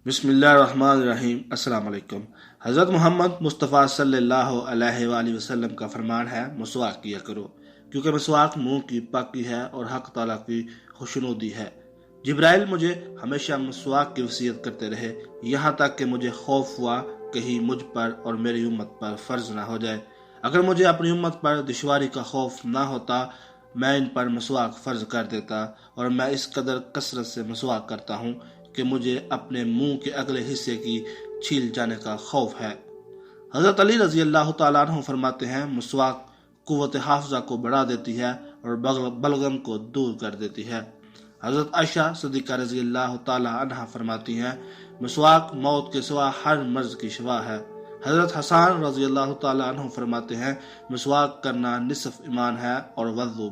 بسم اللہ الرحمن الرحیم۔ السلام علیکم۔ حضرت محمد مصطفیٰ صلی اللہ علیہ وآلہ وسلم کا فرمان ہے مسواک کیا کرو، کیونکہ مسواک منہ کی پاکی ہے اور حق تعالیٰ کی خوشنودی ہے۔ جبرائیل مجھے ہمیشہ مسواک کی وصیت کرتے رہے، یہاں تک کہ مجھے خوف ہوا کہیں مجھ پر اور میری امت پر فرض نہ ہو جائے۔ اگر مجھے اپنی امت پر دشواری کا خوف نہ ہوتا، میں ان پر مسواک فرض کر دیتا، اور میں اس قدر کثرت سے مسواک کرتا ہوں کہ مجھے اپنے منہ کے اگلے حصے کی چھیل جانے کا خوف ہے۔ حضرت علی رضی اللہ تعالیٰ عنہ فرماتے ہیں، مسواک قوت حافظہ کو بڑھا دیتی ہے اور بلغم کو دور کر دیتی ہے۔ حضرت عائشہ صدیقہ رضی اللہ تعالیٰ عنہ فرماتی ہیں، مسواک موت کے سوا ہر مرض کی شفا ہے۔ حضرت حسان رضی اللہ تعالیٰ عنہ فرماتے ہیں، مسواک کرنا نصف ایمان ہے اور وضو۔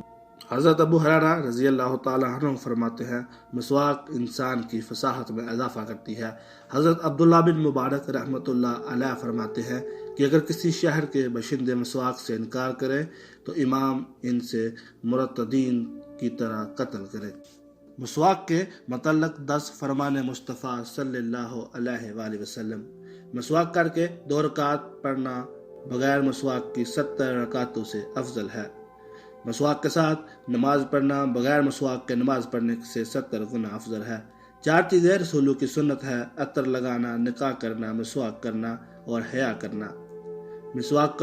حضرت ابو ہریرہ رضی اللہ تعالیٰ عنہ فرماتے ہیں، مسواک انسان کی فصاحت میں اضافہ کرتی ہے۔ حضرت عبداللہ بن مبارک رحمۃ اللہ علیہ فرماتے ہیں کہ اگر کسی شہر کے باشندے مسواک سے انکار کرے تو امام ان سے مرتدین کی طرح قتل کرے۔ مسواک کے متعلق 10 فرمان مصطفیٰ صلی اللہ علیہ وآلہ وسلم۔ مسواک کر کے 2 رکعت پڑھنا بغیر مسواک کی 70 رکعتوں سے افضل ہے۔ مسواک کے ساتھ نماز پڑھنا بغیر مسواک کے نماز پڑھنے سے 70 گنا افضل ہے۔ 4 چیزیں رسولوں کی سنت ہے: عطر لگانا، نکاح کرنا، مسواک کرنا اور حیا کرنا۔ مسواک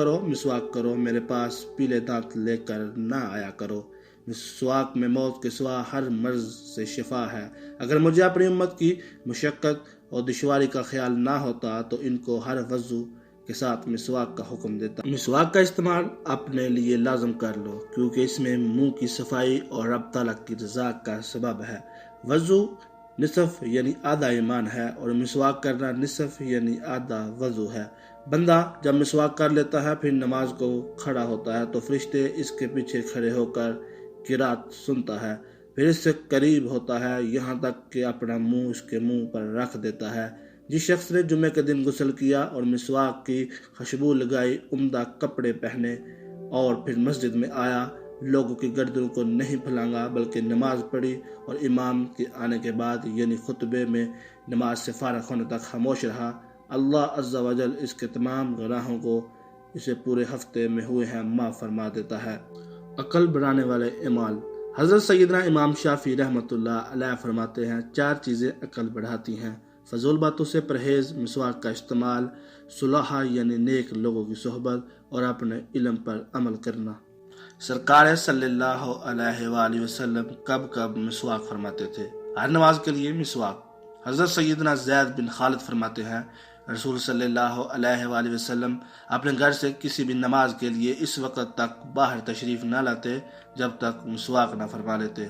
کرو، میرے پاس پیلے دانت لے کر نہ آیا کرو۔ مسواک میں موت کے سوا ہر مرض سے شفا ہے۔ اگر مجھے اپنی امت کی مشقت اور دشواری کا خیال نہ ہوتا تو ان کو ہر وضو کے ساتھ مسواک کا حکم دیتا۔ مسواک کا استعمال اپنے لیے لازم کر لو، کیونکہ اس میں منہ کی صفائی اور رب تعالیٰ کی رضا کا سبب ہے۔ وضو نصف یعنی آدھا ایمان ہے اور مسواک کرنا نصف یعنی آدھا وضو ہے۔ بندہ جب مسواک کر لیتا ہے پھر نماز کو کھڑا ہوتا ہے تو فرشتے اس کے پیچھے کھڑے ہو کر قرات سنتا ہے، پھر اس سے قریب ہوتا ہے یہاں تک کہ اپنا منہ اس کے منہ پر رکھ دیتا ہے۔ جس شخص نے جمعے کے دن غسل کیا اور مسواک کی خوشبو لگائی، عمدہ کپڑے پہنے اور پھر مسجد میں آیا، لوگوں کی گردنوں کو نہیں پھلانگا بلکہ نماز پڑھی اور امام کے آنے کے بعد یعنی خطبے میں نماز سے فارغ ہونے تک خاموش رہا، اللہ عز و جل اس کے تمام گناہوں کو اسے پورے ہفتے میں ہوئے ہیں معاف فرما دیتا ہے۔ عقل بڑھانے والے اعمال۔ حضرت سیدنا امام شافعی رحمۃ اللہ علیہ فرماتے ہیں، 4 چیزیں عقل بڑھاتی ہیں: فضول باتوں سے پرہیز، مسواک کا استعمال، صلحاء یعنی نیک لوگوں کی صحبت اور اپنے علم پر عمل کرنا۔ سرکار صلی اللہ علیہ وآلہ وسلم کب مسواک فرماتے تھے؟ ہر نماز کے لیے مسواک۔ حضرت سیدنا زید بن خالد فرماتے ہیں، رسول صلی اللہ علیہ وآلہ وسلم اپنے گھر سے کسی بھی نماز کے لیے اس وقت تک باہر تشریف نہ لاتے جب تک مسواک نہ فرما لیتے۔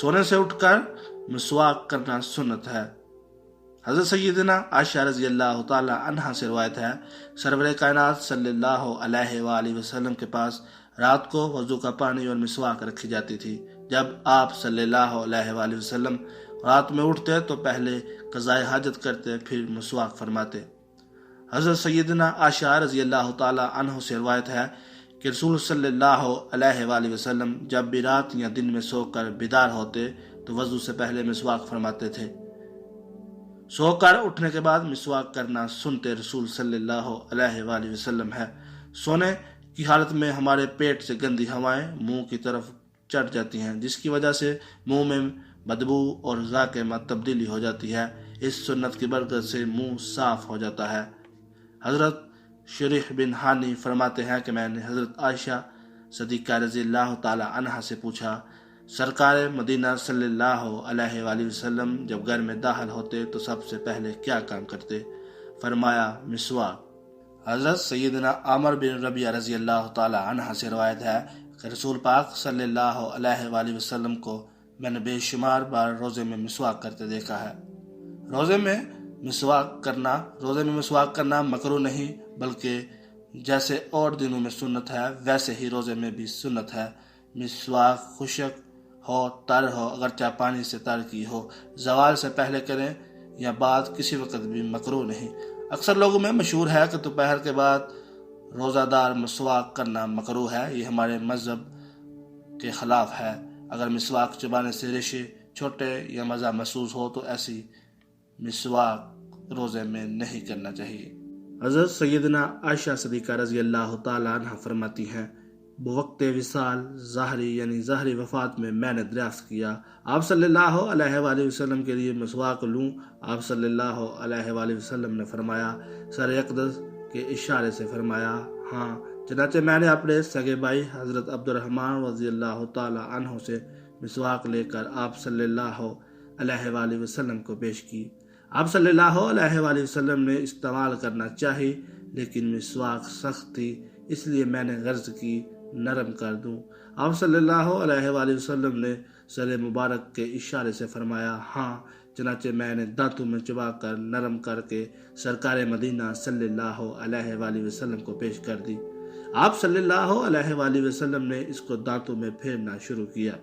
سونے سے اٹھ کر مسواک کرنا سنت ہے۔ حضرت سیدنا عائشہ رضی اللہ تعالی عنہا سے روایت ہے، سرور کائنات صلی اللہ علیہ وآلہ وسلم کے پاس رات کو وضو کا پانی اور مسواک رکھی جاتی تھی۔ جب آپ صلی اللہ علیہ وآلہ وسلم رات میں اٹھتے تو پہلے قضاء حاجت کرتے، پھر مسواک فرماتے۔ حضرت سیدنا عائشہ رضی اللہ تعالی عنہ سے روایت ہے کہ رسول صلی اللہ علیہ وآلہ وسلم جب بھی رات یا دن میں سو کر بیدار ہوتے تو وضو سے پہلے مسواک فرماتے تھے۔ سو کر اٹھنے کے بعد مسواک کرنا سنتے رسول صلی اللہ علیہ وآلہ وسلم ہے۔ سونے کی حالت میں ہمارے پیٹ سے گندی ہوائیں منہ کی طرف چڑھ جاتی ہیں، جس کی وجہ سے منہ میں بدبو اور ذائقے میں تبدیلی ہو جاتی ہے۔ اس سنت کی برکت سے منہ صاف ہو جاتا ہے۔ حضرت شریح بن ہانی فرماتے ہیں کہ میں نے حضرت عائشہ صدیقہ رضی اللہ تعالی عنہا سے پوچھا، سرکار مدینہ صلی اللہ علیہ وآلہ وسلم جب گھر میں داخل ہوتے تو سب سے پہلے کیا کام کرتے؟ فرمایا، مسواک۔ حضرت سیدنا عامر بن ربیعہ رضی اللہ تعالی عنہ سے روایت ہے کہ رسول پاک صلی اللہ علیہ وآلہ وسلم کو میں نے بے شمار بار روزے میں مسواک کرتے دیکھا ہے۔ روزے میں مسواک کرنا مکروہ نہیں بلکہ جیسے اور دنوں میں سنت ہے ویسے ہی روزے میں بھی سنت ہے۔ مسواک خشک ہو تر ہو، اگرچہ پانی سے تر کی ہو، زوال سے پہلے کریں یا بعد، کسی وقت بھی مکروہ نہیں۔ اکثر لوگوں میں مشہور ہے کہ دوپہر کے بعد روزہ دار مسواک کرنا مکروہ ہے، یہ ہمارے مذہب کے خلاف ہے۔ اگر مسواک چبانے سے ریشے چھوٹے یا مزہ محسوس ہو تو ایسی مسواک روزے میں نہیں کرنا چاہیے۔ حضرت سیدنا عائشہ صدیقہ رضی اللہ تعالیٰ عنہ فرماتی ہیں، بوقت وصال ظاہری وفات میں نے دریافت کیا آپ صلی اللہ علیہ وآلہ وسلم کے لیے مسواک لوں۔ آپ صلی اللہ علیہ وآلہ وسلم نے فرمایا، سر اقدس کے اشارے سے فرمایا، ہاں۔ چنانچہ میں نے اپنے سگے بھائی حضرت عبد الرحمن رضی اللہ تعالیٰ عنہ سے مسواک لے کر آپ صلی اللہ علیہ وآلہ وسلم کو پیش کی۔ آپ صلی اللہ علیہ وآلہ وسلم نے استعمال کرنا چاہی، لیکن مسواک سخت تھی، اس لیے میں نے غرض کی نرم کر دوں۔ آپ صلی اللہ علیہ وآلہ وسلم نے سر مبارک کے اشارے سے فرمایا، ہاں۔ چنانچہ میں نے دانتوں میں چبا کر نرم کر کے سرکار مدینہ صلی اللہ علیہ وآلہ وسلم کو پیش کر دی۔ آپ صلی اللہ علیہ وآلہ وسلم نے اس کو دانتوں میں پھیرنا شروع کیا۔